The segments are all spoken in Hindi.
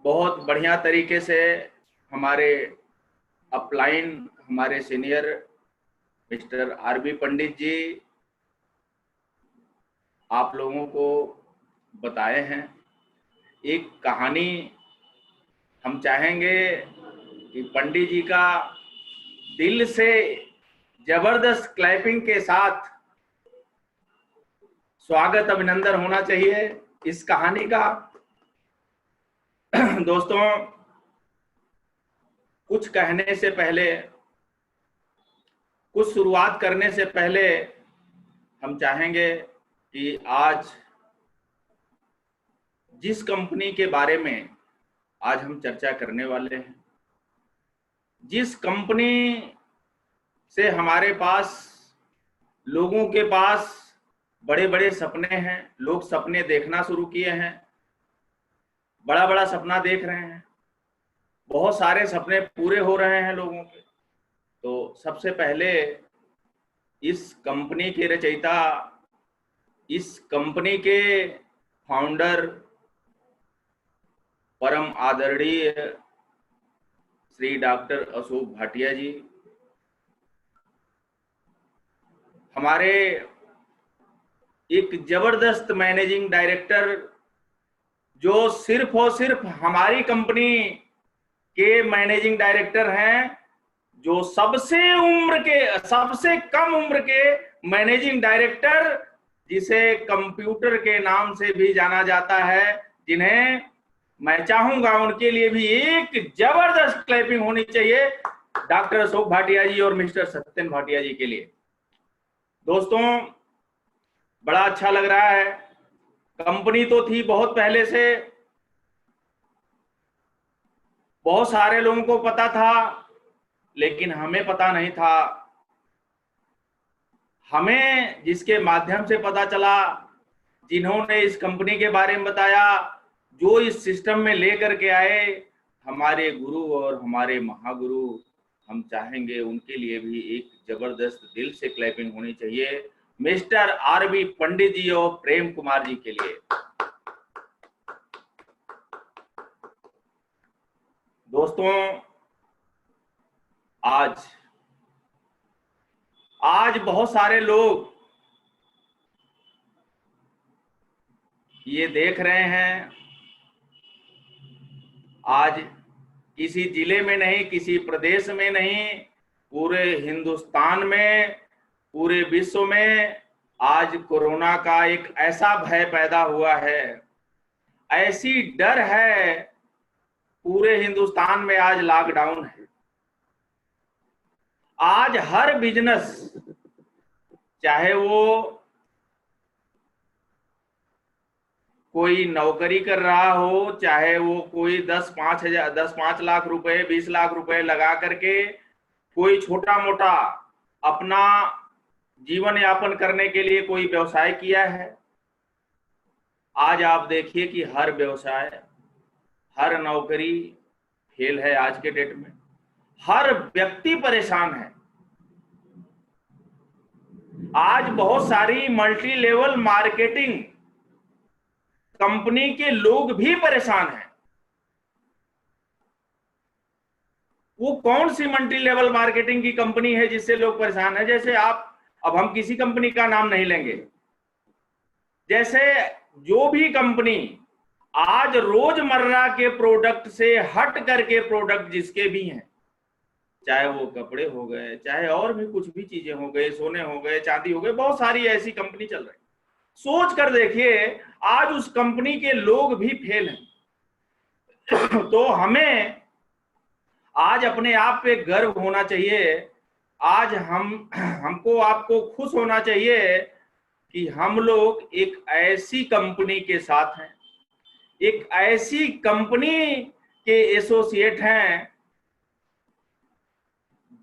बहुत बढ़िया तरीके से हमारे अपलाइन, हमारे सीनियर मिस्टर आरबी पंडित जी आप लोगों को बताए हैं। एक कहानी हम चाहेंगे कि पंडित जी का दिल से जबरदस्त क्लैपिंग के साथ स्वागत अभिनंदन होना चाहिए इस कहानी का। दोस्तों, कुछ कहने से पहले, कुछ शुरुआत करने से पहले हम चाहेंगे कि आज जिस कंपनी के बारे में आज हम चर्चा करने वाले हैं, जिस कंपनी से हमारे पास, लोगों के पास बड़े बड़े सपने हैं, लोग सपने देखना शुरू किए हैं, बड़ा बड़ा सपना देख रहे हैं, बहुत सारे सपने पूरे हो रहे हैं लोगों के। तो सबसे पहले इस कंपनी के रचयिता, इस कंपनी के फाउंडर, परम आदरणीय श्री डॉक्टर अशोक भाटिया जी, हमारे एक जबरदस्त मैनेजिंग डायरेक्टर जो सिर्फ और सिर्फ हमारी कंपनी के मैनेजिंग डायरेक्टर हैं, जो सबसे कम उम्र के मैनेजिंग डायरेक्टर, जिसे कंप्यूटर के नाम से भी जाना जाता है, जिन्हें मैं चाहूंगा उनके लिए भी एक जबरदस्त क्लैपिंग होनी चाहिए, डॉक्टर अशोक भाटिया जी और मिस्टर सत्यन भाटिया जी के लिए। दोस्तों, बड़ा अच्छा लग रहा है। कंपनी तो थी बहुत पहले से, बहुत सारे लोगों को पता था, लेकिन हमें पता नहीं था। हमें जिसके माध्यम से पता चला, जिन्होंने इस कंपनी के बारे में बताया, जो इस सिस्टम में लेकर के आए, हमारे गुरु और हमारे महागुरु, हम चाहेंगे उनके लिए भी एक जबरदस्त दिल से क्लैपिंग होनी चाहिए, मिस्टर आरबी पंडित जी और प्रेम कुमार जी के लिए। दोस्तों, आज बहुत सारे लोग ये देख रहे हैं, आज किसी जिले में नहीं, किसी प्रदेश में नहीं, पूरे हिंदुस्तान में, पूरे विश्व में आज कोरोना का एक ऐसा भय पैदा हुआ है, ऐसी डर है, पूरे हिंदुस्तान में आज लॉकडाउन है। आज हर बिजनेस, चाहे वो कोई नौकरी कर रहा हो, चाहे वो कोई 10-5 लाख रुपए, 20 लाख रुपए लगा करके कोई छोटा मोटा अपना जीवन यापन करने के लिए कोई व्यवसाय किया है, आज आप देखिए कि हर व्यवसाय, हर नौकरी फेल है। आज के डेट में हर व्यक्ति परेशान है। आज बहुत सारी मल्टी लेवल मार्केटिंग कंपनी के लोग भी परेशान हैं। वो कौन सी मल्टी लेवल मार्केटिंग की कंपनी है जिससे लोग परेशान हैं? जैसे अब हम किसी कंपनी का नाम नहीं लेंगे, जैसे जो भी कंपनी आज रोजमर्रा के प्रोडक्ट से हट करके प्रोडक्ट जिसके भी हैं, चाहे वो कपड़े हो गए, चाहे और भी कुछ भी चीजें हो गए, सोने हो गए, चांदी हो गए, बहुत सारी ऐसी कंपनी चल रही। सोच कर देखिए, आज उस कंपनी के लोग भी फेल हैं। तो हमें आज अपने आप पे गर्व होना चाहिए। आज हमको आपको खुश होना चाहिए कि हम लोग एक ऐसी कंपनी के साथ हैं, एक ऐसी कंपनी के एसोसिएट हैं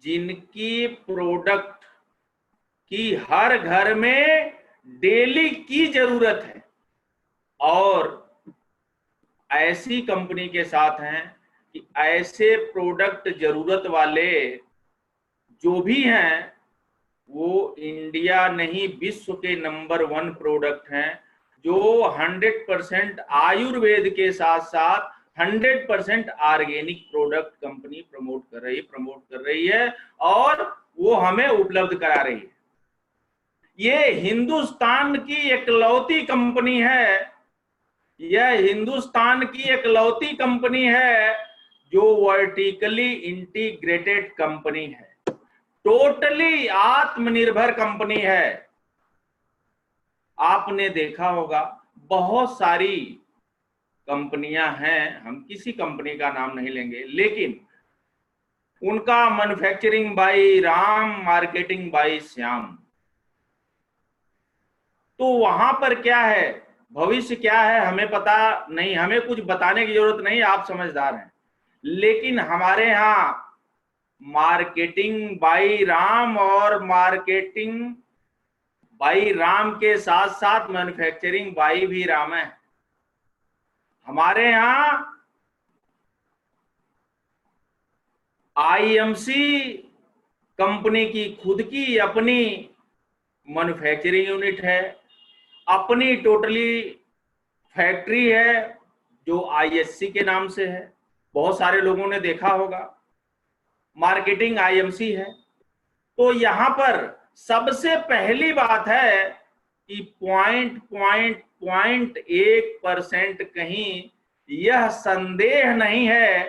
जिनकी प्रोडक्ट की हर घर में डेली की जरूरत है, और ऐसी कंपनी के साथ हैं कि ऐसे प्रोडक्ट जरूरत वाले जो भी हैं वो इंडिया नहीं, विश्व के नंबर 1 प्रोडक्ट हैं, जो 100% आयुर्वेद के साथ साथ 100% ऑर्गेनिक प्रोडक्ट कंपनी प्रमोट कर रही है और वो हमें उपलब्ध करा रही है। ये हिंदुस्तान की इकलौती कंपनी है, यह हिंदुस्तान की इकलौती कंपनी है जो वर्टिकली इंटीग्रेटेड कंपनी है, टोटली आत्मनिर्भर कंपनी है। आपने देखा होगा बहुत सारी कंपनियां हैं, हम किसी कंपनी का नाम नहीं लेंगे, लेकिन उनका manufacturing bye Ram, marketing bye Shyam. तो वहां पर क्या है, भविष्य क्या है हमें पता नहीं, हमें कुछ बताने की जरूरत नहीं, आप समझदार हैं। लेकिन हमारे यहाँ मार्केटिंग बाय राम और मार्केटिंग बाय राम के साथ साथ मैन्युफैक्चरिंग बाय भी राम है। हमारे यहाँ आईएमसी कंपनी की खुद की अपनी मैन्युफैक्चरिंग यूनिट है, अपनी टोटली फैक्ट्री है जो आईएससी के नाम से है, बहुत सारे लोगों ने देखा होगा, मार्केटिंग आईएमसी है। तो यहां पर सबसे पहली बात है कि 0.1% कहीं यह संदेह नहीं है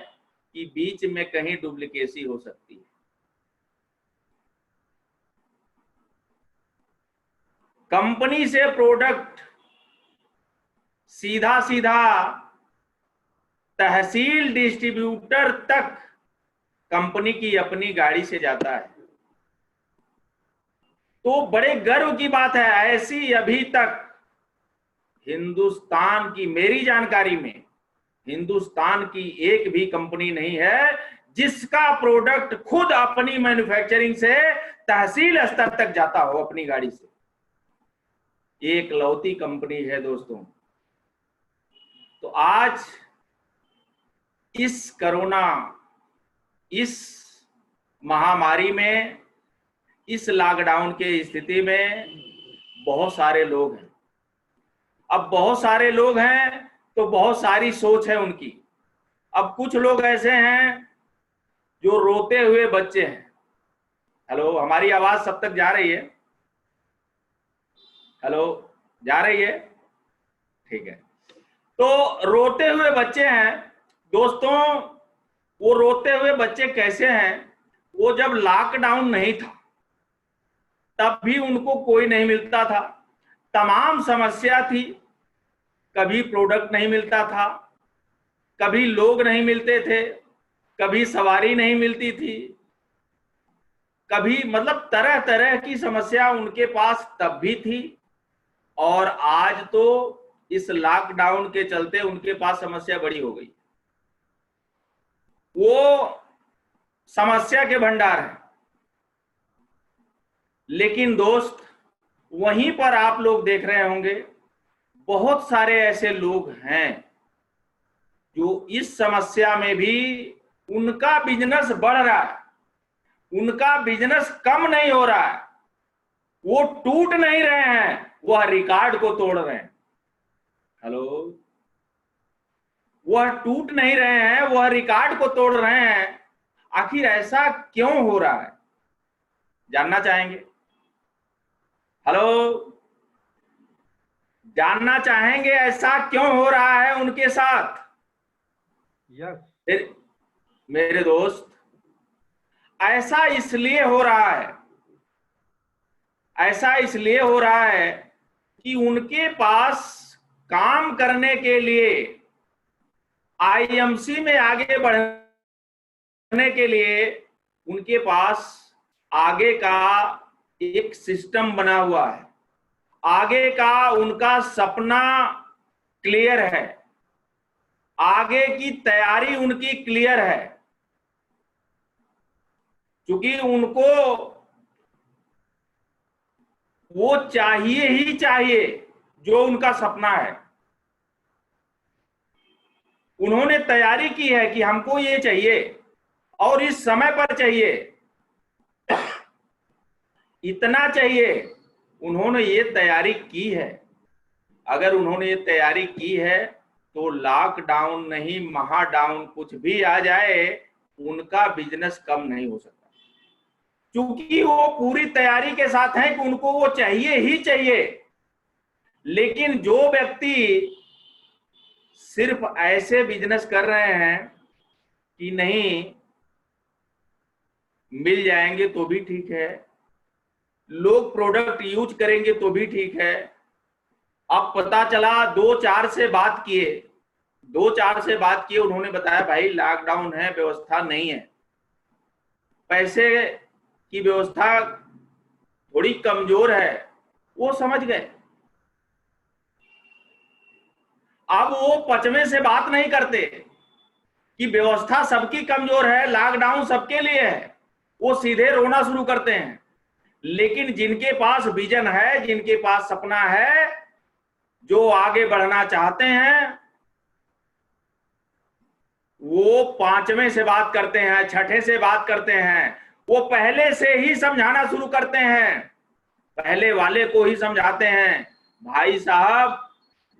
कि बीच में कहीं डुप्लीकेसी हो सकती है। कंपनी से प्रोडक्ट सीधा सीधा तहसील डिस्ट्रीब्यूटर तक कंपनी की अपनी गाड़ी से जाता है। तो बड़े गर्व की बात है, ऐसी अभी तक हिंदुस्तान की, मेरी जानकारी में हिंदुस्तान की एक भी कंपनी नहीं है जिसका प्रोडक्ट खुद अपनी मैन्युफैक्चरिंग से तहसील स्तर तक जाता हो अपनी गाड़ी से। एक लौती कंपनी है दोस्तों। तो आज इस कोरोना, इस महामारी में, इस लॉकडाउन के स्थिति में बहुत सारे लोग हैं। अब बहुत सारे लोग हैं तो बहुत सारी सोच है उनकी। अब कुछ लोग ऐसे हैं जो रोते हुए बच्चे हैं। हेलो, हमारी आवाज सब तक जा रही है? हेलो, जा रही है? ठीक है। तो रोते हुए बच्चे हैं दोस्तों। वो रोते हुए बच्चे कैसे हैं? वो जब लॉकडाउन नहीं था तब भी उनको कोई नहीं मिलता था, तमाम समस्या थी, कभी प्रोडक्ट नहीं मिलता था, कभी लोग नहीं मिलते थे, कभी सवारी नहीं मिलती थी, कभी मतलब तरह तरह की समस्या उनके पास तब भी थी। और आज तो इस लॉकडाउन के चलते उनके पास समस्या बड़ी हो गई। वो समस्या के भंडार है। लेकिन दोस्त, वहीं पर आप लोग देख रहे होंगे बहुत सारे ऐसे लोग हैं जो इस समस्या में भी उनका बिजनेस बढ़ रहा है, उनका बिजनेस कम नहीं हो रहा है, वो टूट नहीं रहे हैं, वह रिकॉर्ड को तोड़ रहे हैं। हेलो, वह टूट नहीं रहे हैं, वह रिकॉर्ड को तोड़ रहे हैं। आखिर ऐसा क्यों हो रहा है, जानना चाहेंगे? हेलो, जानना चाहेंगे ऐसा क्यों हो रहा है उनके साथ? यस मेरे दोस्त, ऐसा इसलिए हो रहा है, ऐसा इसलिए हो रहा है कि उनके पास काम करने के लिए, आईएमसी में आगे बढ़ने के लिए उनके पास आगे का एक सिस्टम बना हुआ है, आगे का उनका सपना क्लियर है, आगे की तैयारी उनकी क्लियर है। क्योंकि उनको वो चाहिए ही चाहिए जो उनका सपना है। उन्होंने तैयारी की है कि हमको ये चाहिए और इस समय पर चाहिए, इतना चाहिए। उन्होंने ये तैयारी की है। अगर उन्होंने ये तैयारी की है तो लॉकडाउन नहीं, महाडाउन कुछ भी आ जाए, उनका बिजनेस कम नहीं हो सकता, क्योंकि वो पूरी तैयारी के साथ हैं कि उनको वो चाहिए ही चाहिए। लेकिन जो व्यक्ति सिर्फ ऐसे बिजनेस कर रहे हैं कि नहीं मिल जाएंगे तो भी ठीक है, लोग प्रोडक्ट यूज करेंगे तो भी ठीक है। अब पता चला 2-4 से बात किए, 2-4 से बात किए, उन्होंने बताया भाई लॉकडाउन है, व्यवस्था नहीं है, पैसे की व्यवस्था थोड़ी कमजोर है, वो समझ गए। अब वो 5वें से बात नहीं करते कि व्यवस्था सबकी कमजोर है, लॉकडाउन सबके लिए है, वो सीधे रोना शुरू करते हैं। लेकिन जिनके पास विजन है, जिनके पास सपना है, जो आगे बढ़ना चाहते हैं, वो 5वें से बात करते हैं, 6ठे से बात करते हैं, वो पहले से ही समझाना शुरू करते हैं, पहले वाले को ही समझाते हैं, भाई साहब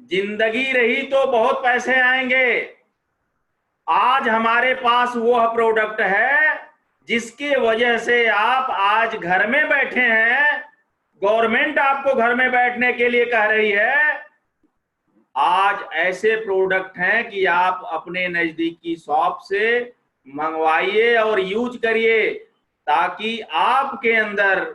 जिंदगी रही तो बहुत पैसे आएंगे। आज हमारे पास वो प्रोडक्ट है जिसकी वजह से आप आज घर में बैठे हैं, गवर्नमेंट आपको घर में बैठने के लिए कह रही है। आज ऐसे प्रोडक्ट हैं कि आप अपने नजदीकी शॉप से मंगवाइए और यूज करिए, ताकि आपके अंदर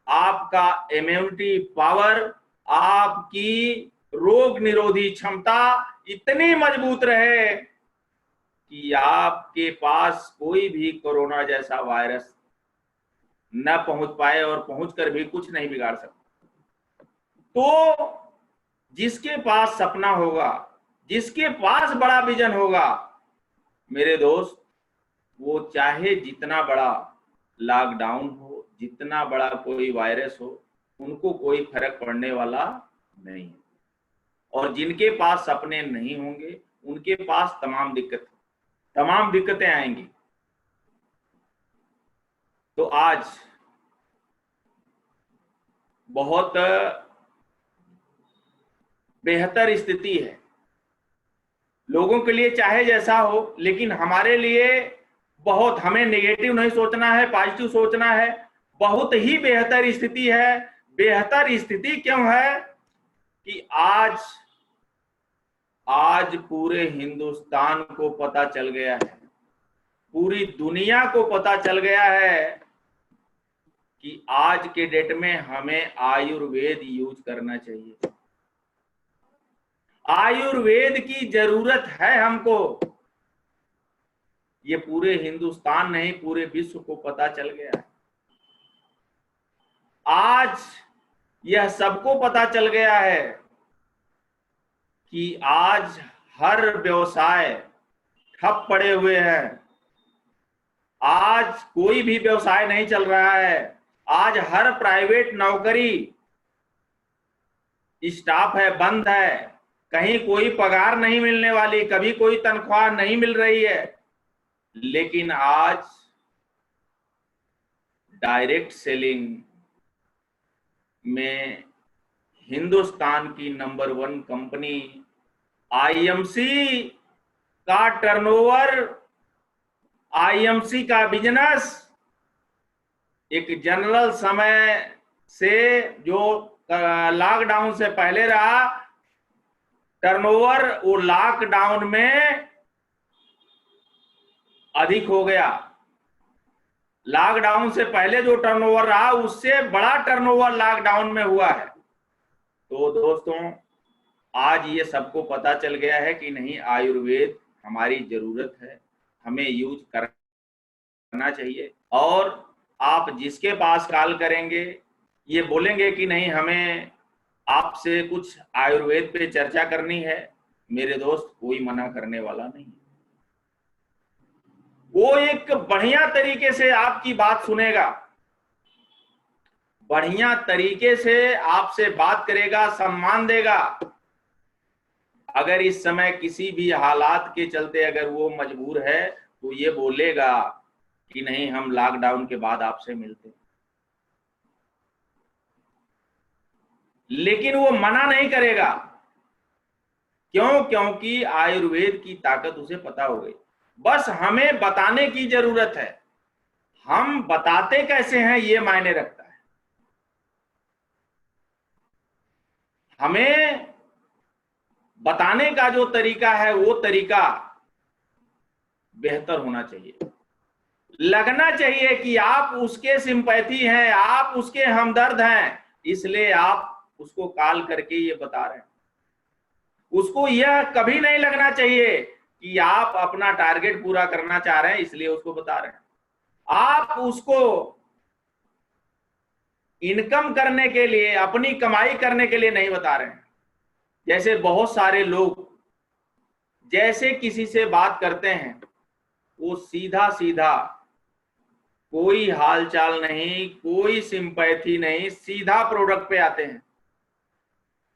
आपका इम्यूनिटी पावर, आपकी रोग निरोधी क्षमता इतनी मजबूत रहे कि आपके पास कोई भी कोरोना जैसा वायरस न पहुंच पाए, और पहुंचकर भी कुछ नहीं बिगाड़ सकता। तो जिसके पास सपना होगा, जिसके पास बड़ा विजन होगा, मेरे दोस्त, वो चाहे जितना बड़ा लॉकडाउन हो, जितना बड़ा कोई वायरस हो, उनको कोई फर्क पड़ने वाला नहीं है। और जिनके पास सपने नहीं होंगे, उनके पास तमाम दिक्कतें आएंगी। तो आज बहुत बेहतर स्थिति है लोगों के लिए, चाहे जैसा हो, लेकिन हमारे लिए बहुत, हमें नेगेटिव नहीं सोचना है, पॉजिटिव सोचना है। बहुत ही बेहतर स्थिति है। बेहतर स्थिति क्यों है कि आज पूरे हिंदुस्तान को पता चल गया है, पूरी दुनिया को पता चल गया है कि आज के डेट में हमें आयुर्वेद यूज करना चाहिए। आयुर्वेद की जरूरत है हमको। ये पूरे हिंदुस्तान नहीं, पूरे विश्व को पता चल गया है। आज यह सबको पता चल गया है कि आज हर व्यवसाय ठप पड़े हुए हैं। आज कोई भी व्यवसाय नहीं चल रहा है। आज हर प्राइवेट नौकरी, स्टाफ है, बंद है। कहीं कोई पगार नहीं मिलने वाली, कभी कोई तनख्वाह नहीं मिल रही है। लेकिन आज डायरेक्ट सेलिंग में हिंदुस्तान की नंबर 1 कंपनी आईएमसी का टर्नओवर, आईएमसी का बिजनेस एक जनरल समय से, जो लॉकडाउन से पहले रहा टर्नओवर, वो लॉकडाउन में अधिक हो गया। लॉकडाउन से पहले जो टर्नओवर रहा उससे बड़ा टर्नओवर लॉकडाउन में हुआ है। तो दोस्तों, आज ये सबको पता चल गया है कि नहीं, आयुर्वेद हमारी जरूरत है, हमें यूज करना चाहिए। और आप जिसके पास कॉल करेंगे, ये बोलेंगे कि नहीं हमें आपसे कुछ आयुर्वेद पे चर्चा करनी है, मेरे दोस्त कोई मना करने वाला नहीं। वो एक बढ़िया तरीके से आपकी बात सुनेगा, बढ़िया तरीके से आपसे बात करेगा, सम्मान देगा। अगर इस समय किसी भी हालात के चलते अगर वो मजबूर है, तो ये बोलेगा कि नहीं हम लॉकडाउन के बाद आपसे मिलते। लेकिन वो मना नहीं करेगा क्यों? क्योंकि आयुर्वेद की ताकत उसे पता हो गई। बस हमें बताने की जरूरत है। हम बताते कैसे हैं ये मायने रखता है। हमें बताने का जो तरीका है वो तरीका बेहतर होना चाहिए। लगना चाहिए कि आप उसके सिंपैथी हैं, आप उसके हमदर्द हैं, इसलिए आप उसको कॉल करके ये बता रहे हैं। उसको यह कभी नहीं लगना चाहिए कि आप अपना टारगेट पूरा करना चाह रहे हैं इसलिए उसको बता रहे हैं। आप उसको इनकम करने के लिए, अपनी कमाई करने के लिए नहीं बता रहे हैं। जैसे बहुत सारे लोग जैसे किसी से बात करते हैं, वो सीधा सीधा, कोई हालचाल नहीं, कोई सिंपैथी नहीं, सीधा प्रोडक्ट पे आते हैं।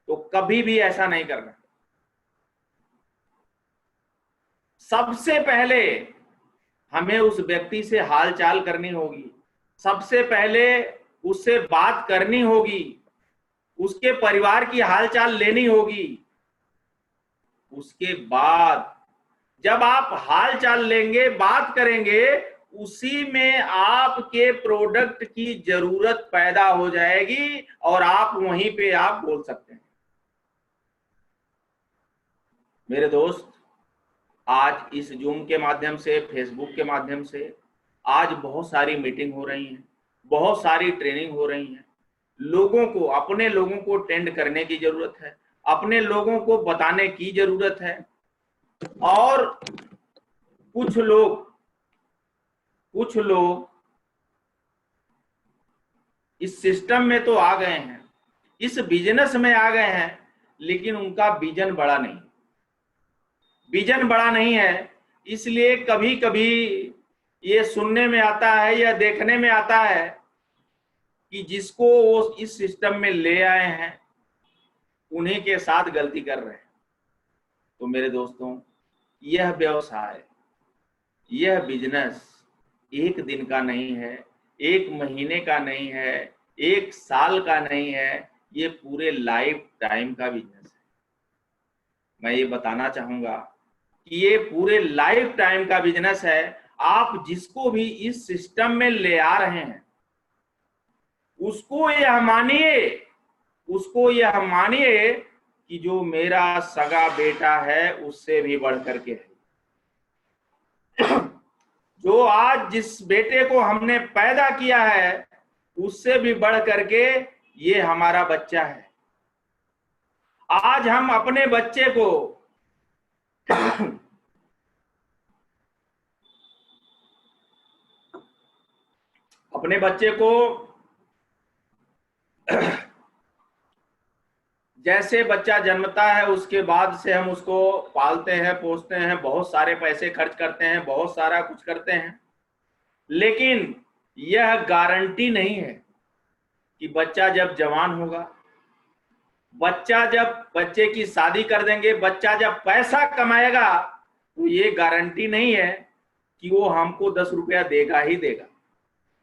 तो कभी भी ऐसा नहीं करना। सबसे पहले हमें उस व्यक्ति से हालचाल करनी होगी, सबसे पहले उससे बात करनी होगी, उसके परिवार की हालचाल लेनी होगी। उसके बाद जब आप हालचाल लेंगे, बात करेंगे, उसी में आपके प्रोडक्ट की जरूरत पैदा हो जाएगी और आप वहीं पे आप बोल सकते हैं। मेरे दोस्त, आज इस जूम के माध्यम से, फेसबुक के माध्यम से आज बहुत सारी मीटिंग हो रही हैं, बहुत सारी ट्रेनिंग हो रही हैं। लोगों को, अपने लोगों को टेंड करने की जरूरत है, अपने लोगों को बताने की जरूरत है। और कुछ लोग इस सिस्टम में तो आ गए हैं, इस बिजनेस में आ गए हैं, लेकिन उनका विजन बड़ा नहीं, विजन बड़ा नहीं है। इसलिए कभी कभी ये सुनने में आता है या देखने में आता है कि जिसको वो इस सिस्टम में ले आए हैं उन्हीं के साथ गलती कर रहे हैं। तो मेरे दोस्तों, यह व्यवसाय, यह बिजनेस एक दिन का नहीं है, एक महीने का नहीं है, एक साल का नहीं है, ये पूरे लाइफ टाइम का बिजनेस है। मैं ये बताना चाहूंगा कि ये पूरे लाइफ टाइम का बिजनेस है। आप जिसको भी इस सिस्टम में ले आ रहे हैं उसको यह मानिए कि जो मेरा सगा बेटा है उससे भी बढ़ करके है। जो आज जिस बेटे को हमने पैदा किया है उससे भी बढ़ करके ये हमारा बच्चा है। आज हम अपने बच्चे को अपने बच्चे को जैसे बच्चा जन्मता है उसके बाद से हम उसको पालते हैं, पोसते हैं, बहुत सारे पैसे खर्च करते हैं, बहुत सारा कुछ करते हैं, लेकिन यह गारंटी नहीं है कि बच्चा जब जवान होगा, बच्चे की शादी कर देंगे, बच्चा जब पैसा कमाएगा, तो ये गारंटी नहीं है कि वो हमको 10 रुपया देगा ही देगा।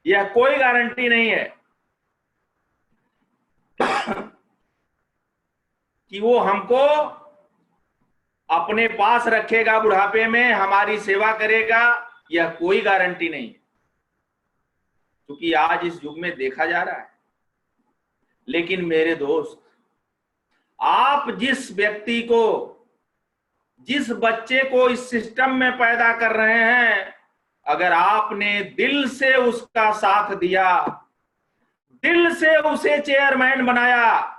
यह कोई गारंटी नहीं है कि वो हमको अपने पास रखेगा, बुढ़ापे में हमारी सेवा करेगा। यह कोई गारंटी नहीं है, क्योंकि आज इस युग में देखा जा रहा है। लेकिन मेरे दोस्त, आप जिस व्यक्ति को, जिस बच्चे को इस सिस्टम में पैदा कर रहे हैं, अगर आपने दिल से उसका साथ दिया, दिल से उसे चेयरमैन बनाया,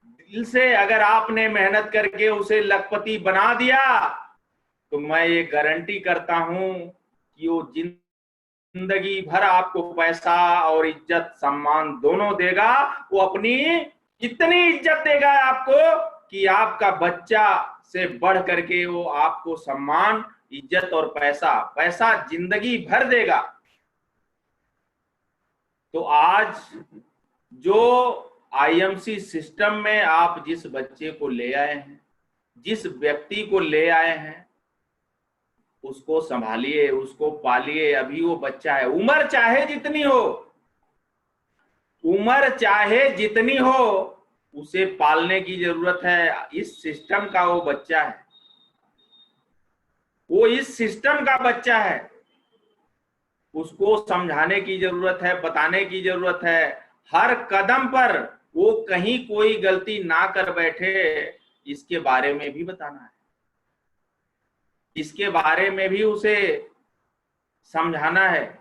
दिल से अगर आपने मेहनत करके उसे लखपति बना दिया, तो मैं ये गारंटी करता हूं कि वो जिंदगी भर आपको पैसा और इज्जत, सम्मान दोनों देगा। वो अपनी इतनी इज्जत देगा आपको कि आपका बच्चा से बढ़ करके वो आपको सम्मान, इज्जत और पैसा जिंदगी भर देगा। तो आज जो आईएमसी सिस्टम में आप जिस बच्चे को ले आए हैं, जिस व्यक्ति को ले आए हैं, उसको संभालिए, उसको पालिए। अभी वो बच्चा है, उम्र चाहे जितनी हो, उसे पालने की जरूरत है। इस सिस्टम का वो बच्चा है, वो इस सिस्टम का बच्चा है। उसको समझाने की जरूरत है, बताने की जरूरत है। हर कदम पर वो कहीं कोई गलती ना कर बैठे, इसके बारे में भी बताना है, इसके बारे में भी उसे समझाना है।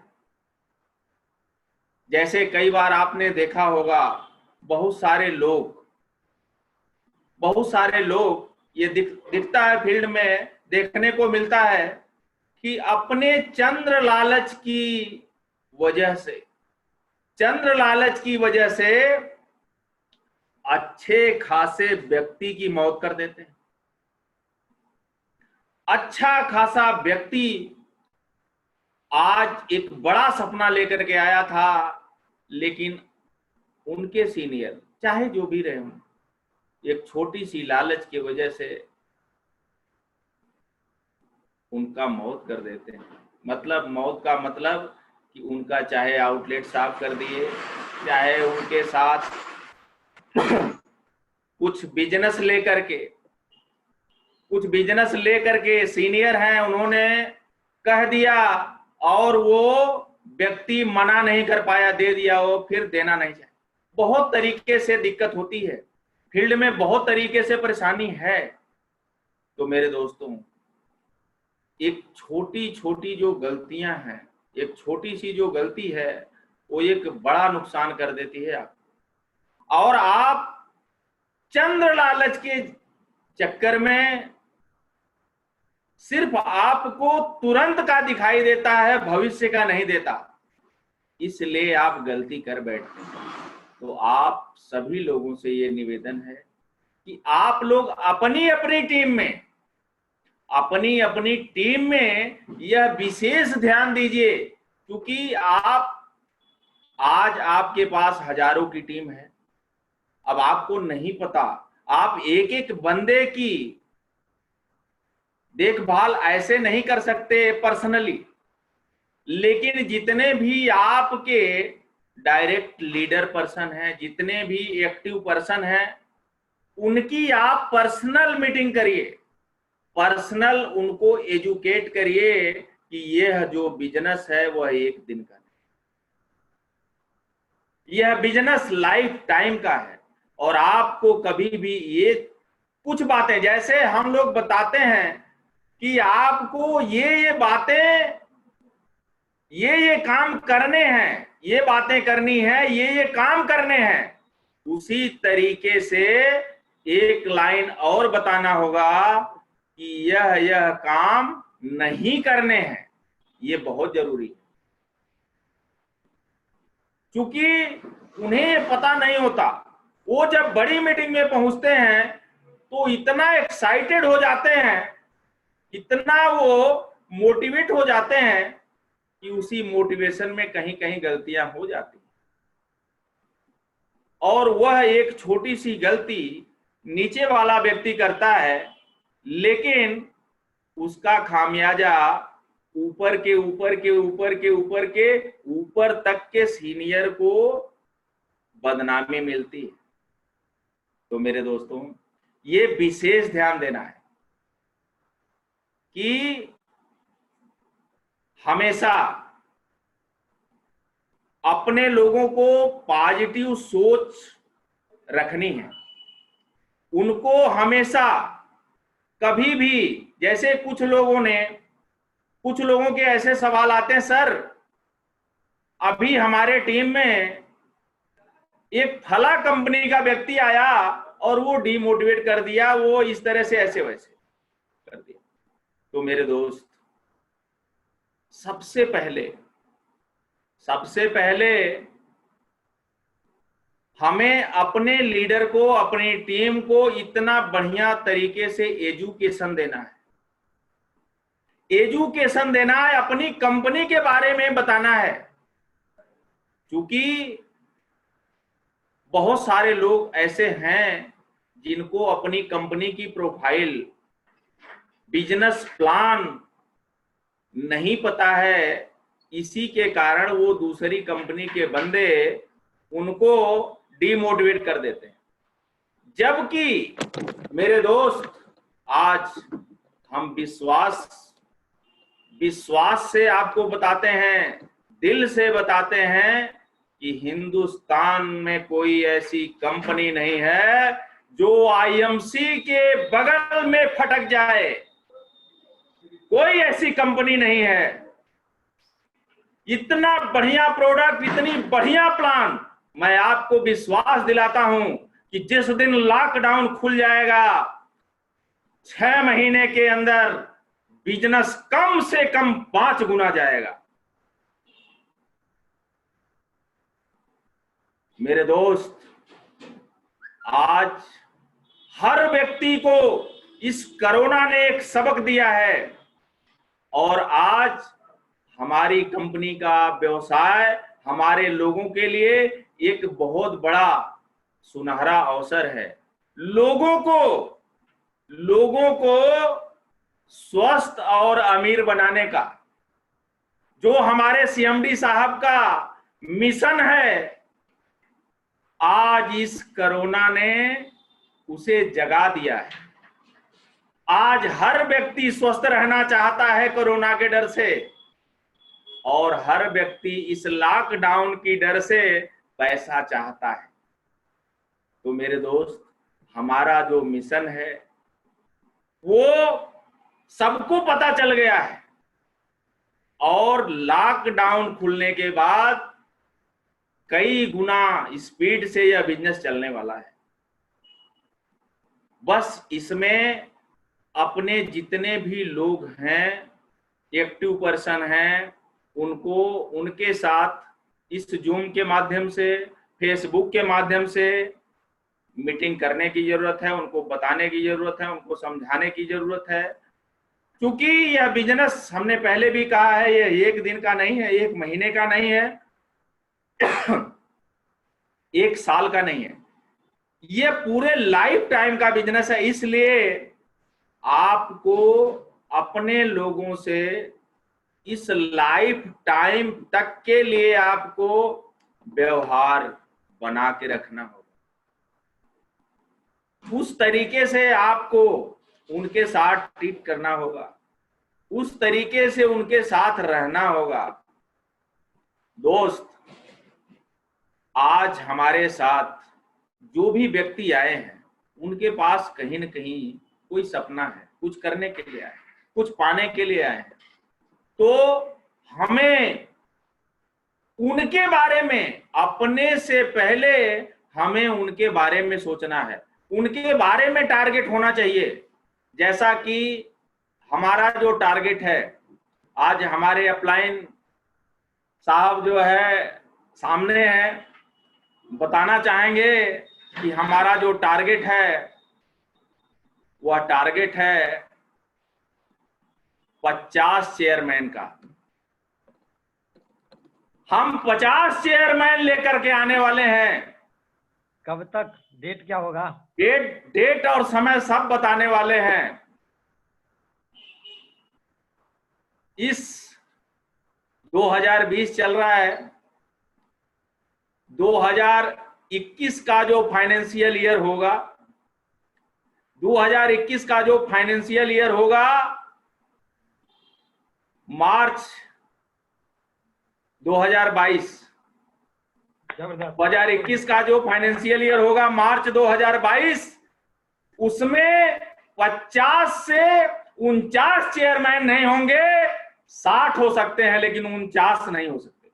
जैसे कई बार आपने देखा होगा, बहुत सारे लोग ये दिखता है, फील्ड में देखने को मिलता है कि अपने चंद्र लालच की वजह से अच्छे खासे व्यक्ति की मौत कर देते हैं। अच्छा खासा व्यक्ति आज एक बड़ा सपना लेकर के आया था, लेकिन उनके सीनियर चाहे जो भी रहे हों, एक छोटी सी लालच की वजह से उनका मौत कर देते हैं। मतलब मौत का मतलब कि उनका चाहे आउटलेट साफ कर दिए, चाहे उनके साथ कुछ बिजनेस लेकर के सीनियर हैं, उन्होंने कह दिया और वो व्यक्ति मना नहीं कर पाया, दे दिया, वो फिर देना नहीं चाहिए। बहुत तरीके से दिक्कत होती है फील्ड में, बहुत तरीके से परेशानी है। तो मेरे दोस्तों, एक छोटी छोटी जो गलतियां हैं, एक छोटी सी जो गलती है, वो एक बड़ा नुकसान कर देती है आप। और आप चंद्र लालच के चक्कर में सिर्फ आपको तुरंत का दिखाई देता है, भविष्य का नहीं देता, इसलिए आप गलती कर बैठते हैं। तो आप सभी लोगों से ये निवेदन है कि आप लोग अपनी अपनी टीम में यह विशेष ध्यान दीजिए, क्योंकि आज आपके पास हजारों की टीम है। अब आपको नहीं पता, आप एक एक बंदे की देखभाल ऐसे नहीं कर सकते पर्सनली, लेकिन जितने भी आपके डायरेक्ट लीडर पर्सन हैं, जितने भी एक्टिव पर्सन हैं, उनकी आप पर्सनल मीटिंग करिए, पर्सनल उनको एजुकेट करिए कि यह जो बिजनेस है वह एक दिन का नहीं, यह बिजनेस लाइफ टाइम का है। और आपको कभी भी ये कुछ बातें, जैसे हम लोग बताते हैं कि आपको ये बातें, ये काम करने हैं, ये बातें करनी है, ये काम करने हैं, उसी तरीके से एक लाइन और बताना होगा कि यह काम नहीं करने हैं। ये बहुत जरूरी है, क्योंकि उन्हें पता नहीं होता। वो जब बड़ी मीटिंग में पहुंचते हैं तो इतना एक्साइटेड हो जाते हैं, इतना वो मोटिवेट हो जाते हैं कि उसी मोटिवेशन में कहीं कहीं गलतियां हो जाती हैं। और वह एक छोटी सी गलती नीचे वाला व्यक्ति करता है, लेकिन उसका खामियाजा ऊपर के ऊपर के ऊपर के ऊपर के ऊपर तक के सीनियर को बदनामी मिलती है। तो मेरे दोस्तों, ये विशेष ध्यान देना है कि हमेशा अपने लोगों को पॉजिटिव सोच रखनी है। उनको हमेशा कभी भी, जैसे कुछ लोगों के ऐसे सवाल आते हैं, सर अभी हमारे टीम में एक फला कंपनी का व्यक्ति आया और वो डीमोटिवेट कर दिया, वो इस तरह से ऐसे वैसे कर दिया। तो मेरे दोस्त, सबसे पहले हमें अपने लीडर को, अपनी टीम को इतना बढ़िया तरीके से एजुकेशन देना है, अपनी कंपनी के बारे में बताना है। क्योंकि बहुत सारे लोग ऐसे हैं जिनको अपनी कंपनी की प्रोफाइल, बिजनेस प्लान नहीं पता है, इसी के कारण वो दूसरी कंपनी के बंदे उनको डीमोटिवेट कर देते हैं। जबकि मेरे दोस्त, आज हम विश्वास से आपको बताते हैं, दिल से बताते हैं कि हिंदुस्तान में कोई ऐसी कंपनी नहीं है जो आईएमसी के बगल में फटक जाए। कोई ऐसी कंपनी नहीं है। इतना बढ़िया प्रोडक्ट, इतनी बढ़िया प्लान, मैं आपको विश्वास दिलाता हूं कि जिस दिन लॉकडाउन खुल जाएगा, 6 महीने के अंदर बिजनेस कम से कम 5 गुना जाएगा। मेरे दोस्त, आज हर व्यक्ति को इस कोरोना ने एक सबक दिया है और आज हमारी कंपनी का व्यवसाय हमारे लोगों के लिए एक बहुत बड़ा सुनहरा अवसर है। लोगों को स्वस्थ और अमीर बनाने का जो हमारे सीएमडी साहब का मिशन है, आज इस कोरोना ने उसे जगा दिया है। आज हर व्यक्ति स्वस्थ रहना चाहता है कोरोना के डर से, और हर व्यक्ति इस लॉकडाउन की डर से पैसा चाहता है। तो मेरे दोस्त, हमारा जो मिशन है वो सबको पता चल गया है, और लॉकडाउन खुलने के बाद कई गुना स्पीड से यह बिजनेस चलने वाला है। बस इसमें अपने जितने भी लोग हैं, एक्टिव पर्सन हैं, उनको उनके साथ इस जूम के माध्यम से, फेसबुक के माध्यम से मीटिंग करने की जरूरत है, उनको बताने की जरूरत है, उनको समझाने की जरूरत है। क्योंकि यह बिजनेस, हमने पहले भी कहा है, यह 1 दिन का नहीं है, 1 महीने का नहीं है, 1 साल का नहीं है, यह पूरे लाइफ टाइम का बिजनेस है। इसलिए आपको अपने लोगों से इस लाइफ टाइम तक के लिए आपको व्यवहार बना के रखना होगा। उस तरीके से आपको उनके साथ ट्रीट करना होगा, उस तरीके से उनके साथ रहना होगा। दोस्त, आज हमारे साथ जो भी व्यक्ति आए हैं, उनके पास कहीं न कहीं कोई सपना है, कुछ करने के लिए आए हैं, कुछ पाने के लिए आए हैं। तो हमें उनके बारे में, अपने से पहले हमें उनके बारे में सोचना है, उनके बारे में टारगेट होना चाहिए। जैसा कि हमारा जो टारगेट है, आज हमारे अपलाइन साहब जो है सामने है, बताना चाहेंगे कि हमारा जो टारगेट है वह टारगेट है 50 चेयरमैन का। हम 50 चेयरमैन लेकर के आने वाले हैं। कब तक? डेट क्या होगा? डेट और समय सब बताने वाले हैं। इस 2020 चल रहा है, 2021 का जो फाइनेंशियल ईयर होगा, 2021 का जो फाइनेंशियल ईयर होगा, मार्च 2022, 2021 का जो फाइनेंशियल ईयर होगा मार्च 2022, उसमें 50 से 49 चेयरमैन नहीं होंगे, 60 हो सकते हैं लेकिन 49 नहीं हो सकते।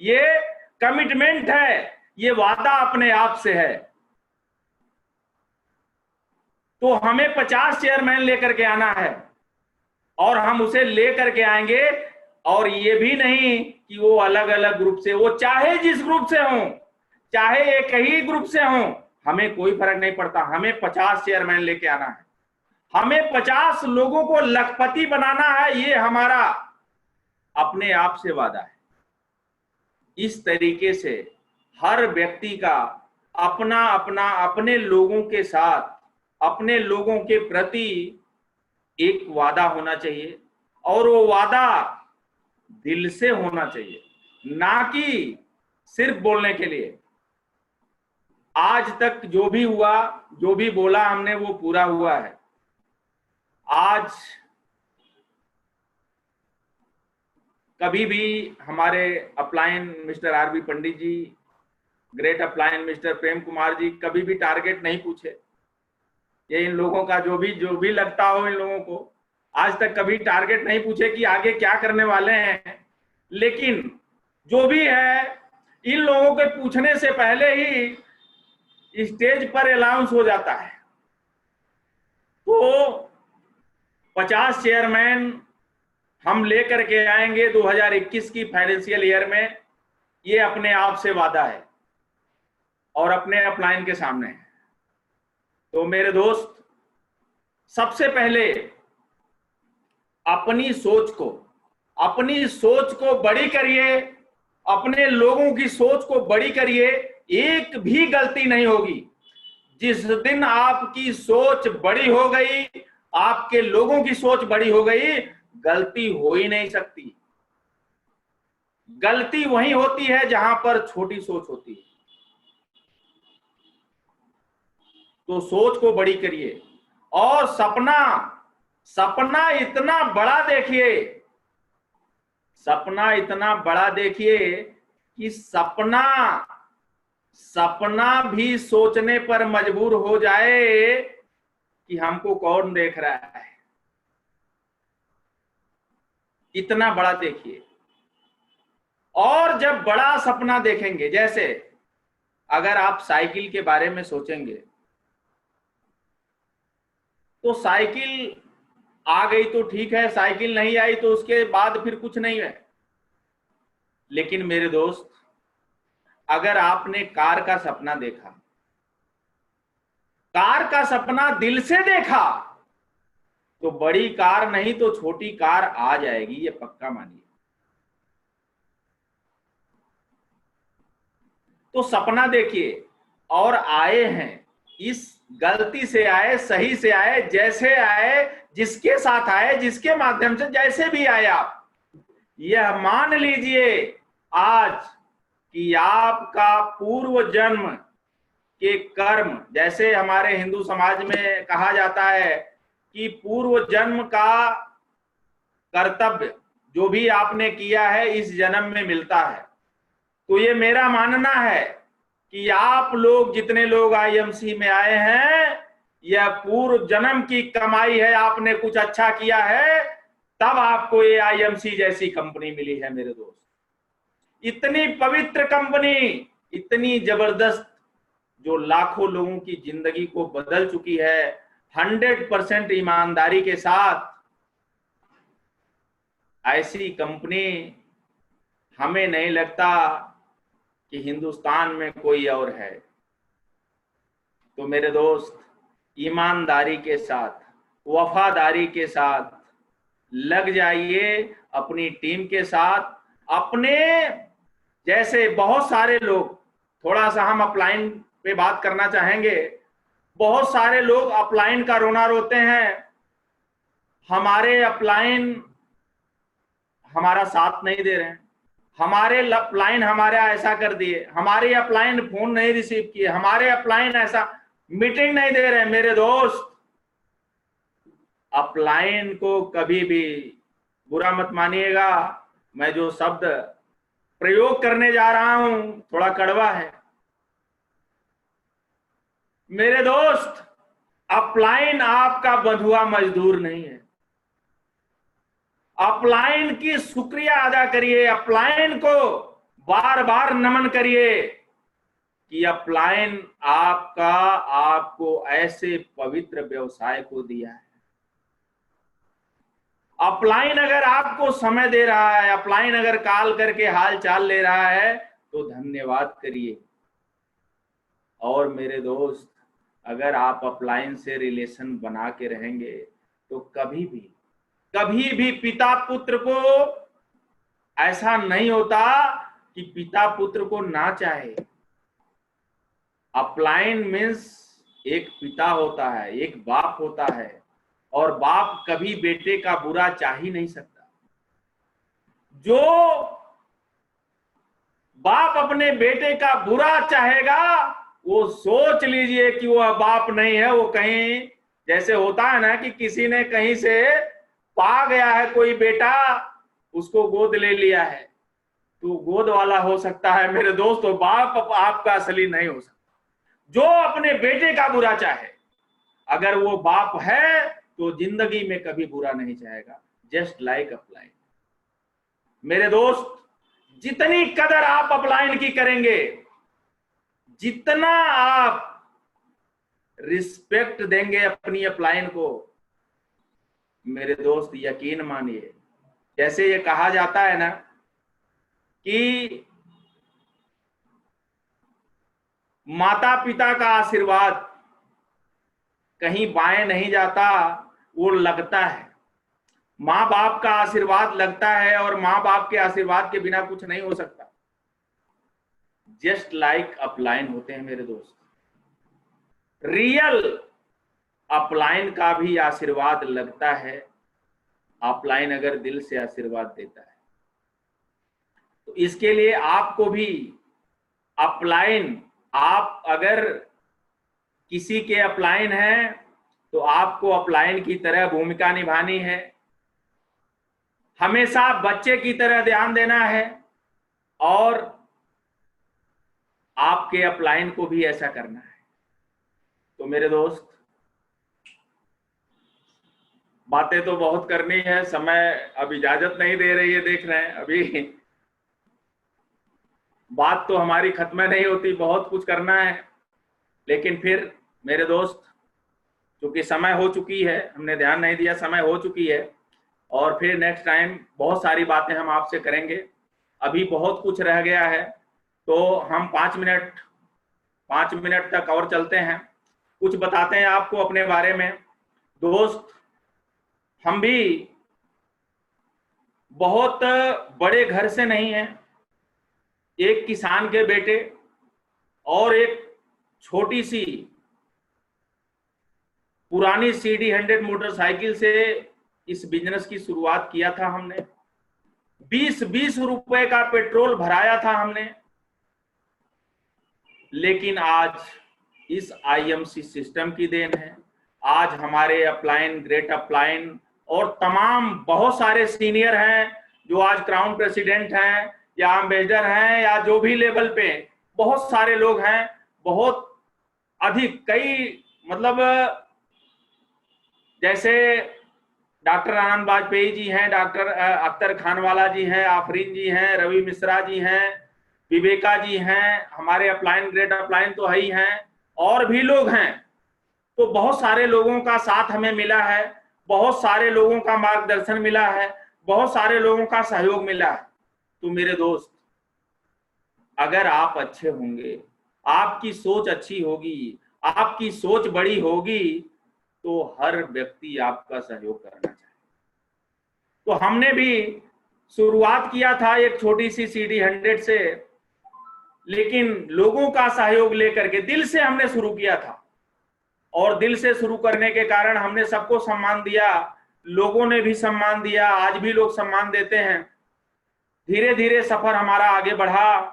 ये कमिटमेंट है, ये वादा अपने आप से है। तो हमें 50 चेयरमैन लेकर के आना है, और हम उसे लेकर के आएंगे। और ये भी नहीं कि वो अलग अलग ग्रुप से, वो चाहे जिस ग्रुप से हों, चाहे एक ही ग्रुप से हों, हमें कोई फर्क नहीं पड़ता। हमें 50 चेयरमैन लेके आना है, हमें 50 लोगों को लखपति बनाना है। ये हमारा अपने आप से वादा है। इस तरीके से हर व्यक्ति का अपना अपना, अपने लोगों के साथ, अपने लोगों के प्रति एक वादा होना चाहिए, और वो वादा दिल से होना चाहिए, ना कि सिर्फ बोलने के लिए। आज तक जो भी हुआ, जो भी बोला हमने, वो पूरा हुआ है। आज कभी भी हमारे अपलाइन मिस्टर आरबी पंडित जी, great upline mister Prem Kumar ji कभी भी टारगेट नहीं पूछे। ये इन लोगों का जो भी लगता हो, इन लोगों को आज तक कभी टारगेट नहीं पूछे कि आगे क्या करने वाले हैं। लेकिन जो भी है, इन लोगों के पूछने से पहले ही स्टेज पर अनाउंस हो जाता है। तो 50 चेयरमैन हम लेकर के आएंगे 2021 की फाइनेंशियल ईयर में, ये अपने आप से वादा है और अपने अपलाइन के सामने है। तो मेरे दोस्त, सबसे पहले अपनी सोच को बड़ी करिए, अपने लोगों की सोच को बड़ी करिए। एक भी गलती नहीं होगी। जिस दिन आपकी सोच बड़ी हो गई, आपके लोगों की सोच बड़ी हो गई, गलती हो ही नहीं सकती। गलती वही होती है जहां पर छोटी सोच होती है। तो सोच को बड़ी करिए और सपना इतना बड़ा देखिए, सपना इतना बड़ा देखिए कि सपना भी सोचने पर मजबूर हो जाए कि हमको कौन देख रहा है। इतना बड़ा देखिए। और जब बड़ा सपना देखेंगे, जैसे अगर आप साइकिल के बारे में सोचेंगे, तो साइकिल आ गई तो ठीक है, साइकिल नहीं आई तो उसके बाद फिर कुछ नहीं है। लेकिन मेरे दोस्त, अगर आपने कार का सपना देखा, कार का सपना दिल से देखा, तो बड़ी कार नहीं तो छोटी कार आ जाएगी, ये पक्का मानिए। तो सपना देखिए और आए हैं, इस गलती से आए, सही से आए, जैसे आए, जिसके साथ आए, जिसके माध्यम से जैसे भी आए, आप यह मान लीजिए आज कि आपका पूर्व जन्म के कर्म, जैसे हमारे हिंदू समाज में कहा जाता है कि पूर्व जन्म का कर्तव्य जो भी आपने किया है इस जन्म में मिलता है। तो ये मेरा मानना है कि आप लोग, जितने लोग आईएमसी में आए हैं, यह पूर्व जन्म की कमाई है। आपने कुछ अच्छा किया है, तब आपको ये आईएमसी जैसी कंपनी मिली है मेरे दोस्त। इतनी पवित्र कंपनी, इतनी जबरदस्त, जो लाखों लोगों की जिंदगी को बदल चुकी है 100% ईमानदारी के साथ। ऐसी कंपनी हमें नहीं लगता कि हिंदुस्तान में कोई और है। तो मेरे दोस्त, ईमानदारी के साथ, वफादारी के साथ लग जाइए अपनी टीम के साथ। अपने जैसे बहुत सारे लोग, थोड़ा सा हम अपलाइन पे बात करना चाहेंगे। बहुत सारे लोग अपलाइन का रोना रोते हैं, हमारे अपलाइन हमारा साथ नहीं दे रहे हैं, हमारे अपलाइन हमारे ऐसा कर दिए, हमारे अपलाइन फोन नहीं रिसीव किए, हमारे अपलाइन ऐसा मीटिंग नहीं दे रहे। मेरे दोस्त, अपलाइन को कभी भी बुरा मत मानिएगा। मैं जो शब्द प्रयोग करने जा रहा हूं थोड़ा कड़वा है। मेरे दोस्त, अपलाइन आपका बंधुआ मजदूर नहीं है। अपलाइन की शुक्रिया अदा करिए, अपलाइन को बार बार नमन करिए कि अपलाइन आपको ऐसे पवित्र व्यवसाय को दिया है। अपलाइन अगर आपको समय दे रहा है, अपलाइन अगर कॉल करके हाल चाल ले रहा है, तो धन्यवाद करिए। और मेरे दोस्त, अगर आप अपलाइन से रिलेशन बना के रहेंगे तो कभी भी पिता पुत्र को ऐसा नहीं होता कि पिता पुत्र को ना चाहे। अपलाइन मीन्स एक पिता होता है, एक बाप होता है, और बाप कभी बेटे का बुरा चाह ही नहीं सकता। जो बाप अपने बेटे का बुरा चाहेगा, वो सोच लीजिए कि वो बाप नहीं है, वो कहीं जैसे होता है ना कि किसी ने कहीं से पा गया है कोई बेटा, उसको गोद ले लिया है, तो गोद वाला हो सकता है मेरे दोस्त, तो बाप आपका असली नहीं हो सकता। जो अपने बेटे का बुरा चाहे, अगर वो बाप है तो जिंदगी में कभी बुरा नहीं चाहेगा। Just like upline. मेरे दोस्त, जितनी कदर आप अपलाइन की करेंगे, जितना आप रिस्पेक्ट देंगे अपनी अपलाइन को, मेरे दोस्त यकीन मानिए, जैसे ये कहा जाता है ना कि माता पिता का आशीर्वाद कहीं बाएं नहीं जाता, वो लगता है। माँ बाप का आशीर्वाद लगता है, और माँ बाप के आशीर्वाद के बिना कुछ नहीं हो सकता। जस्ट लाइक अपलाइन होते हैं मेरे दोस्त। रियल अपलाइन का भी आशीर्वाद लगता है, अपलाइन अगर दिल से आशीर्वाद देता है। तो इसके लिए आपको भी अपलाइन, आप अगर किसी के अपलाइन हैं तो आपको अपलाइन की तरह भूमिका निभानी है, हमेशा बच्चे की तरह ध्यान देना है, और आपके अपलाइन को भी ऐसा करना है। तो मेरे दोस्त, बातें तो बहुत करनी है, समय अब इजाजत नहीं दे रही है, देख रहे हैं अभी बात तो हमारी खत्म नहीं होती, बहुत कुछ करना है। लेकिन फिर मेरे दोस्त, क्योंकि समय हो चुकी है, हमने ध्यान नहीं दिया, समय हो चुकी है, और फिर नेक्स्ट टाइम बहुत सारी बातें हम आपसे करेंगे। अभी बहुत कुछ रह गया है, तो हम 5 मिनट तक और चलते हैं, कुछ बताते हैं आपको अपने बारे में। दोस्त, हम भी बहुत बड़े घर से नहीं हैं, एक किसान के बेटे, और एक छोटी सी पुरानी CD 100 मोटरसाइकिल से इस बिजनेस की शुरुआत किया था हमने। 20-20 रुपए का पेट्रोल भराया था हमने। लेकिन आज इस IMC सिस्टम की देन है। आज हमारे अपलाइन, ग्रेट अपलाइन और तमाम बहुत सारे सीनियर हैं जो आज क्राउन प्रेसिडेंट हैं या एम्बेसडर हैं या जो भी लेवल पे, बहुत सारे लोग हैं, बहुत अधिक, कई, मतलब जैसे डॉक्टर आनंद वाजपेयी जी हैं, डॉक्टर अख्तर खानवाला जी हैं, आफरीन जी हैं, रवि मिश्रा जी हैं, विवेका जी हैं, हमारे अपलाइन, ग्रेट अपलाइन तो है ही हैं, और भी लोग हैं। तो बहुत सारे लोगों का साथ हमें मिला है, बहुत सारे लोगों का मार्गदर्शन मिला है, बहुत सारे लोगों का सहयोग मिला है। तो मेरे दोस्त, अगर आप अच्छे होंगे, आपकी सोच अच्छी होगी, आपकी सोच बड़ी होगी, तो हर व्यक्ति आपका सहयोग करना चाहिए। तो हमने भी शुरुआत किया था एक छोटी सी CD 100 से, लेकिन लोगों का सहयोग लेकर के दिल से हमने शुरू किया था, और दिल से शुरू करने के कारण हमने सबको सम्मान दिया, लोगों ने भी सम्मान दिया, आज भी लोग सम्मान देते हैं। धीरे धीरे सफर हमारा आगे बढ़ा।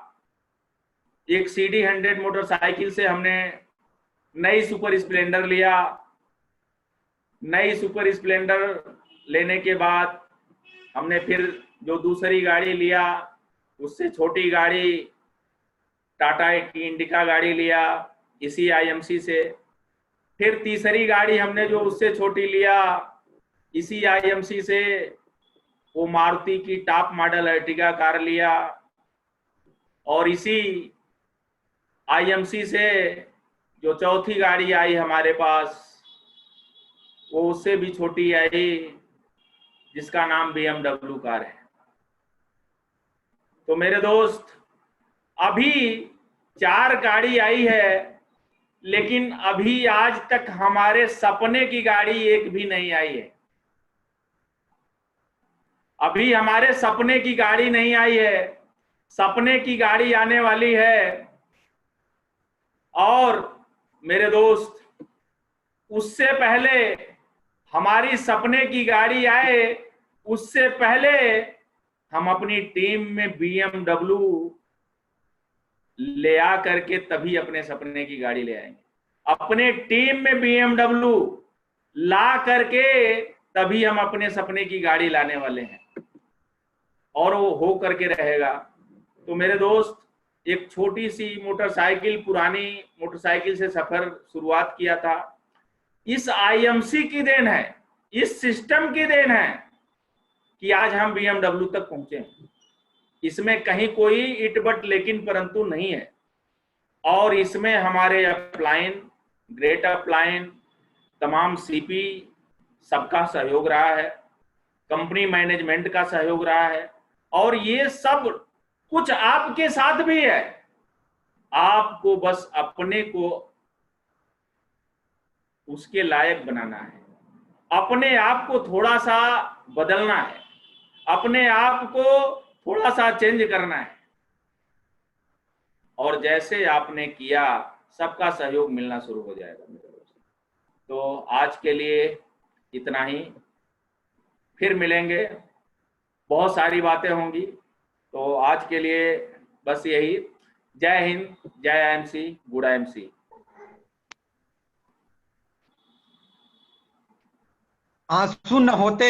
एक CD 100 मोटरसाइकिल से हमने नई सुपर स्प्लेंडर लिया। नई सुपर स्प्लेंडर लेने के बाद हमने फिर जो दूसरी गाड़ी लिया, उससे छोटी गाड़ी टाटा की इंडिका गाड़ी लिया इसी IMC से। फिर तीसरी गाड़ी हमने जो उससे छोटी लिया इसी IMC से, वो मारुति की टॉप मॉडल अर्टिगा कार लिया। और इसी IMC से जो चौथी गाड़ी आई हमारे पास, वो उससे भी छोटी आई, जिसका नाम BMW कार है। तो मेरे दोस्त, अभी 4 गाड़ी आई है, लेकिन अभी आज तक हमारे सपने की गाड़ी एक भी नहीं आई है। अभी हमारे सपने की गाड़ी नहीं आई है, सपने की गाड़ी आने वाली है। और मेरे दोस्त, उससे पहले हमारी सपने की गाड़ी आए, उससे पहले हम अपनी टीम में BMW ले आ करके तभी अपने सपने की गाड़ी ले आएंगे। अपने टीम में BMW ला करके तभी हम अपने सपने की गाड़ी लाने वाले हैं, और वो हो करके रहेगा। तो मेरे दोस्त, एक छोटी सी मोटरसाइकिल, पुरानी मोटरसाइकिल से सफर शुरुआत किया था। इस IMC की देन है, इस सिस्टम की देन है कि आज हम BMW तक पहुंचे हैं। इसमें कहीं कोई इट बट लेकिन परंतु नहीं है। और इसमें हमारे अपलाइन, ग्रेट अपलाइन, तमाम CP सबका सहयोग रहा है, कंपनी मैनेजमेंट का सहयोग रहा है, और ये सब कुछ आपके साथ भी है। आपको बस अपने को उसके लायक बनाना है, अपने आप को थोड़ा सा बदलना है, अपने आप को थोड़ा सा चेंज करना है, और जैसे आपने किया सबका सहयोग मिलना शुरू हो जाएगा मेरे दोस्त। तो आज के लिए इतना ही, फिर मिलेंगे, बहुत सारी बातें होंगी। तो आज के लिए बस यही। जय हिंद, जय IMC, गुड IMC। आंसू न होते